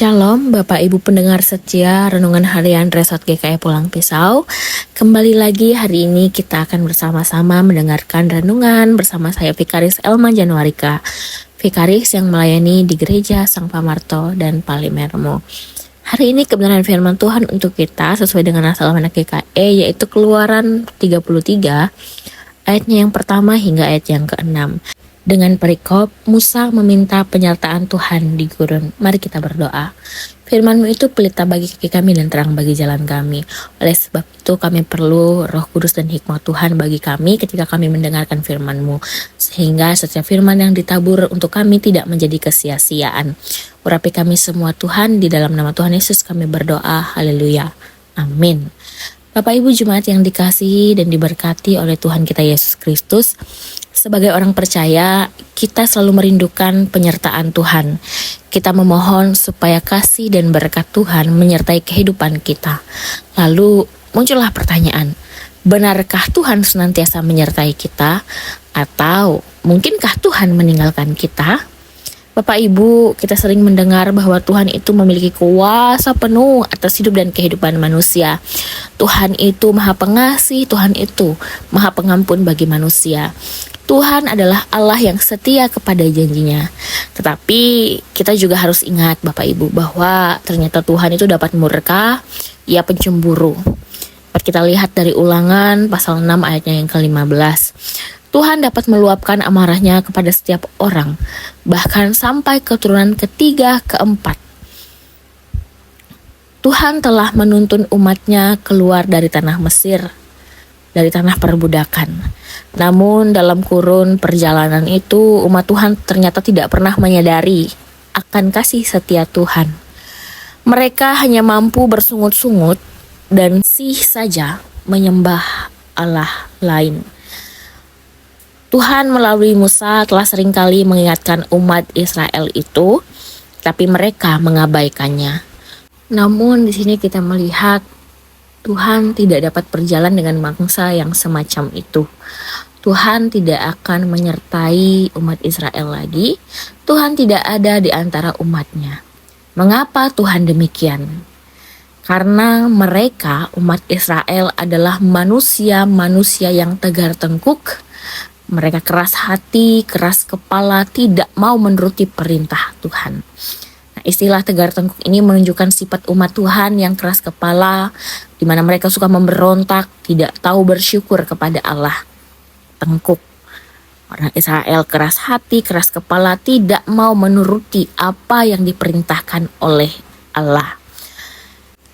Shalom Bapak Ibu pendengar setia Renungan Harian Resort GKI Pulang Pisau. Kembali lagi hari ini kita akan bersama-sama mendengarkan renungan bersama saya Vikaris Elma Januarika, Vikaris yang melayani di Gereja Sang Pamarto dan Palimermo. Hari ini kebenaran firman Tuhan untuk kita sesuai dengan asal anak GKI, yaitu Keluaran 33 ayatnya yang pertama hingga ayat yang ke-6. Dengan perikop, Musa meminta penyertaan Tuhan di gurun. Mari kita berdoa. Firman-Mu itu pelita bagi kaki kami dan terang bagi jalan kami. Oleh sebab itu kami perlu Roh Kudus dan hikmat Tuhan bagi kami ketika kami mendengarkan firman-Mu. Sehingga setiap firman yang ditabur untuk kami tidak menjadi kesia-siaan. Urapi kami semua Tuhan, di dalam nama Tuhan Yesus kami berdoa. Haleluya. Amin. Bapak Ibu jemaat yang dikasihi dan diberkati oleh Tuhan kita Yesus Kristus, sebagai orang percaya, kita selalu merindukan penyertaan Tuhan. Kita memohon supaya kasih dan berkat Tuhan menyertai kehidupan kita. Lalu muncullah pertanyaan, benarkah Tuhan senantiasa menyertai kita? Atau mungkinkah Tuhan meninggalkan kita? Bapak Ibu, kita sering mendengar bahwa Tuhan itu memiliki kuasa penuh atas hidup dan kehidupan manusia. Tuhan itu Maha Pengasih, Tuhan itu Maha Pengampun bagi manusia. Tuhan adalah Allah yang setia kepada janjinya. Tetapi kita juga harus ingat Bapak Ibu bahwa ternyata Tuhan itu dapat murka, Ia pencemburu. Kita lihat dari Ulangan pasal 6 ayatnya yang ke-15. Tuhan dapat meluapkan amarahnya kepada setiap orang, bahkan sampai keturunan ketiga, keempat. Tuhan telah menuntun umatnya keluar dari tanah Mesir, dari tanah perbudakan. Namun dalam kurun perjalanan itu, umat Tuhan ternyata tidak pernah menyadari akan kasih setia Tuhan. Mereka hanya mampu bersungut-sungut dan sih saja menyembah Allah lain. Tuhan melalui Musa telah seringkali mengingatkan umat Israel itu, tapi mereka mengabaikannya. Namun di sini kita melihat Tuhan tidak dapat berjalan dengan bangsa yang semacam itu. Tuhan tidak akan menyertai umat Israel lagi. Tuhan tidak ada di antara umatnya. Mengapa Tuhan demikian? Karena mereka, umat Israel, adalah manusia-manusia yang tegar tengkuk. Mereka keras hati, keras kepala, tidak mau menuruti perintah Tuhan. Nah, istilah tegar tengkuk ini menunjukkan sifat umat Tuhan yang keras kepala, di mana mereka suka memberontak, tidak tahu bersyukur kepada Allah. Tengkuk. Orang Israel keras hati, keras kepala, tidak mau menuruti apa yang diperintahkan oleh Allah.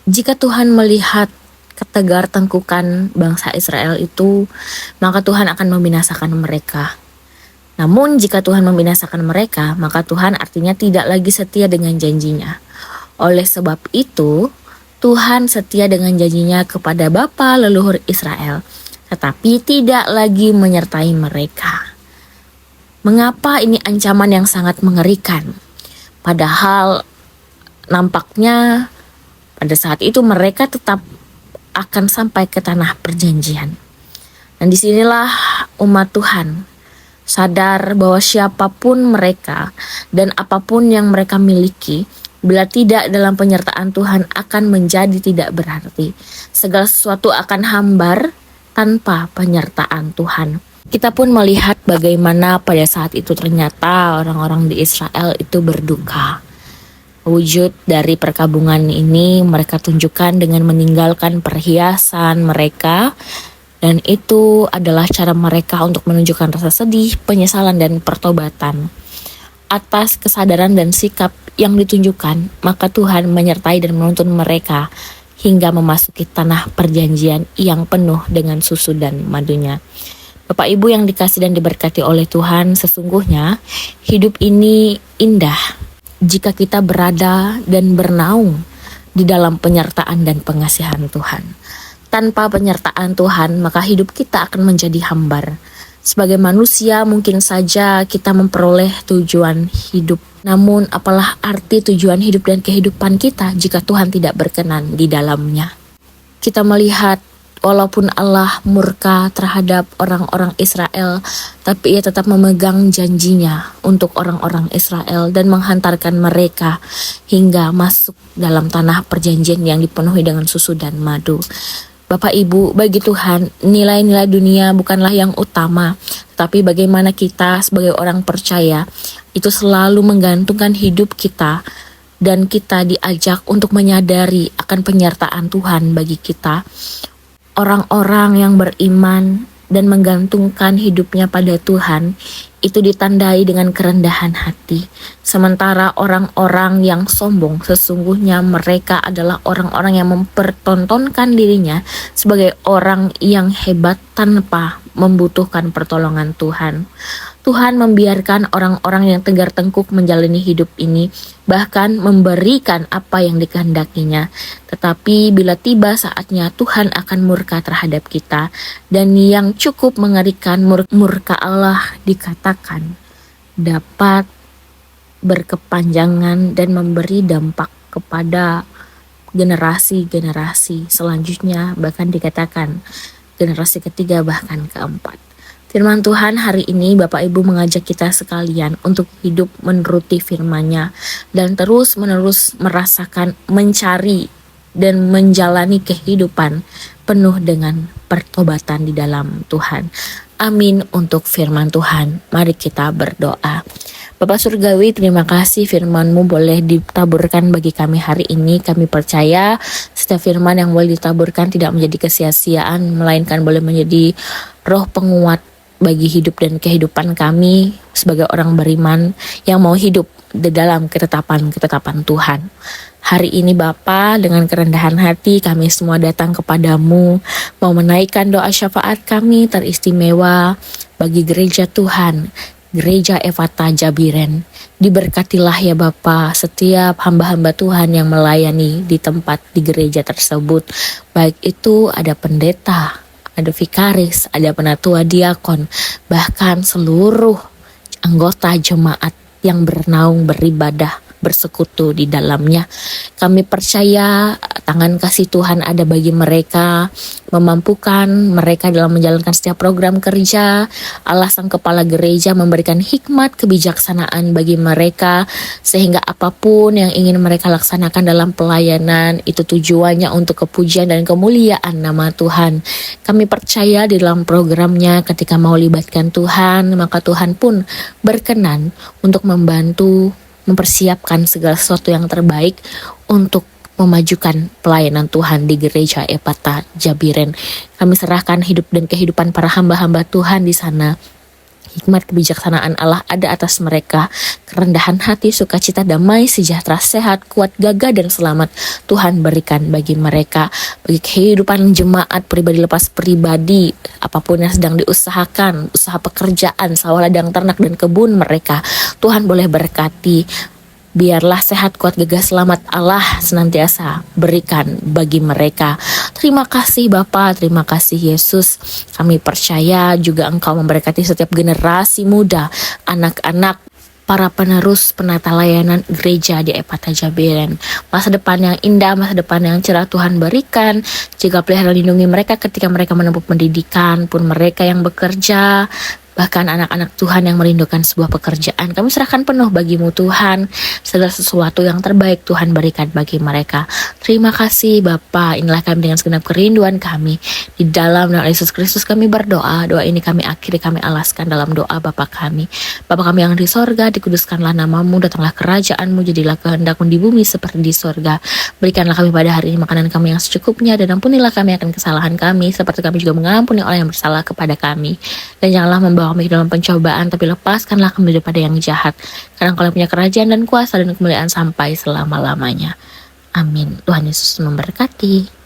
Jika Tuhan melihat ketegar tengkukan bangsa Israel itu, maka Tuhan akan membinasakan mereka. Namun jika Tuhan membinasakan mereka, maka Tuhan artinya tidak lagi setia dengan janjinya. Oleh sebab itu, Tuhan setia dengan janjinya kepada bapa leluhur Israel, tetapi tidak lagi menyertai mereka. Mengapa ini ancaman yang sangat mengerikan? Padahal nampaknya pada saat itu mereka tetap akan sampai ke tanah perjanjian. Dan disinilah umat Tuhan sadar bahwa siapapun mereka dan apapun yang mereka miliki, bila tidak dalam penyertaan Tuhan akan menjadi tidak berarti. Segala sesuatu akan hambar tanpa penyertaan Tuhan. Kita pun melihat bagaimana pada saat itu ternyata orang-orang di Israel itu berduka. Wujud dari perkabungan ini mereka tunjukkan dengan meninggalkan perhiasan mereka, dan itu adalah cara mereka untuk menunjukkan rasa sedih, penyesalan, dan pertobatan. Atas kesadaran dan sikap yang ditunjukkan, maka Tuhan menyertai dan menuntun mereka hingga memasuki tanah perjanjian yang penuh dengan susu dan madunya. Bapak Ibu yang dikasih dan diberkati oleh Tuhan, sesungguhnya hidup ini indah jika kita berada dan bernaung di dalam penyertaan dan pengasihan Tuhan. Tanpa penyertaan Tuhan, maka hidup kita akan menjadi hambar. Sebagai manusia, mungkin saja kita memperoleh tujuan hidup. Namun, apalah arti tujuan hidup dan kehidupan kita jika Tuhan tidak berkenan di dalamnya? Kita melihat Walaupun Allah murka terhadap orang-orang Israel, tapi ia tetap memegang janjinya untuk orang-orang Israel dan menghantarkan mereka hingga masuk dalam tanah perjanjian yang dipenuhi dengan susu dan madu. Bapak Ibu, bagi Tuhan, nilai-nilai dunia bukanlah yang utama, tapi bagaimana kita sebagai orang percaya itu selalu menggantungkan hidup kita, dan kita diajak untuk menyadari akan penyertaan Tuhan bagi kita. Orang-orang yang beriman dan menggantungkan hidupnya pada Tuhan itu ditandai dengan kerendahan hati. Sementara orang-orang yang sombong sesungguhnya mereka adalah orang-orang yang mempertontonkan dirinya sebagai orang yang hebat tanpa membutuhkan pertolongan Tuhan. Tuhan membiarkan orang-orang yang tegar tengkuk menjalani hidup ini, bahkan memberikan apa yang dikehendakinya. Tetapi bila tiba saatnya, Tuhan akan murka terhadap kita. Dan yang cukup mengerikan, murka Allah dikatakan dapat berkepanjangan dan memberi dampak kepada generasi-generasi selanjutnya, bahkan dikatakan generasi ketiga bahkan keempat. Firman Tuhan hari ini Bapak Ibu mengajak kita sekalian untuk hidup menuruti firman-Nya dan terus-menerus merasakan, mencari dan menjalani kehidupan penuh dengan pertobatan di dalam Tuhan. Amin untuk firman Tuhan. Mari kita berdoa. Bapak Surgawi, terima kasih firman-Mu boleh ditaburkan bagi kami hari ini. Kami percaya setiap firman yang boleh ditaburkan tidak menjadi kesia-siaan, melainkan boleh menjadi roh penguat bagi hidup dan kehidupan kami sebagai orang beriman yang mau hidup di dalam ketetapan-ketetapan Tuhan. Hari ini Bapa, dengan kerendahan hati kami semua datang kepadamu, mau menaikkan doa syafaat kami teristimewa bagi gereja Tuhan, Gereja Efata Jabiren. Diberkatilah ya Bapa setiap hamba-hamba Tuhan yang melayani di tempat di gereja tersebut. Baik itu ada pendeta, ada vikaris, ada penatua diakon, bahkan seluruh anggota jemaat yang bernaung beribadah bersekutu di dalamnya. Kami percaya tangan kasih Tuhan ada bagi mereka, memampukan mereka dalam menjalankan setiap program kerja. Allah Sang Kepala Gereja memberikan hikmat kebijaksanaan bagi mereka, sehingga apapun yang ingin mereka laksanakan dalam pelayanan, itu tujuannya untuk kepujian dan kemuliaan nama Tuhan. Kami percaya di dalam programnya ketika mau libatkan Tuhan, maka Tuhan pun berkenan untuk membantu mempersiapkan segala sesuatu yang terbaik untuk memajukan pelayanan Tuhan di Gereja Efata Jabiren. Kami serahkan hidup dan kehidupan para hamba-hamba Tuhan di sana. Hikmat kebijaksanaan Allah ada atas mereka. Kerendahan hati, sukacita, damai, sejahtera, sehat, kuat, gagah, dan selamat Tuhan berikan bagi mereka. Bagi kehidupan jemaat pribadi lepas pribadi, apapun yang sedang diusahakan, usaha pekerjaan, sawah ladang ternak dan kebun mereka, Tuhan boleh berkati. Biarlah sehat, kuat, gagah, selamat Allah senantiasa berikan bagi mereka. Terima kasih Bapa, terima kasih Yesus. Kami percaya juga Engkau memberkati setiap generasi muda, anak-anak, para penerus penata layanan gereja di Efata Jabiren. Masa depan yang indah, masa depan yang cerah Tuhan berikan. Jika pelihara lindungi mereka ketika mereka menempuh pendidikan, pun mereka yang bekerja, bahkan anak-anak Tuhan yang merindukan sebuah pekerjaan. Kami serahkan penuh bagimu Tuhan. Segala sesuatu yang terbaik Tuhan berikan bagi mereka. Terima kasih Bapa. Inilah kami dengan segenap kerinduan kami. Di dalam nama Yesus Kristus kami berdoa. Doa ini kami akhiri, kami alaskan dalam doa Bapa kami. Bapa kami yang di sorga, dikuduskanlah namamu, datanglah kerajaanmu, jadilah kehendakmu di bumi seperti di sorga. Berikanlah kami pada hari ini makanan kami yang secukupnya, dan ampunilah kami akan kesalahan kami, seperti kami juga mengampuni orang yang bersalah kepada kami. Dan janganlah membawa kami ke dalam pencobaan, tapi lepaskanlah kami daripada yang jahat. Karena Engkau punya kerajaan dan kuasa dan kemuliaan sampai selama-lamanya. Amin. Tuhan Yesus memberkati.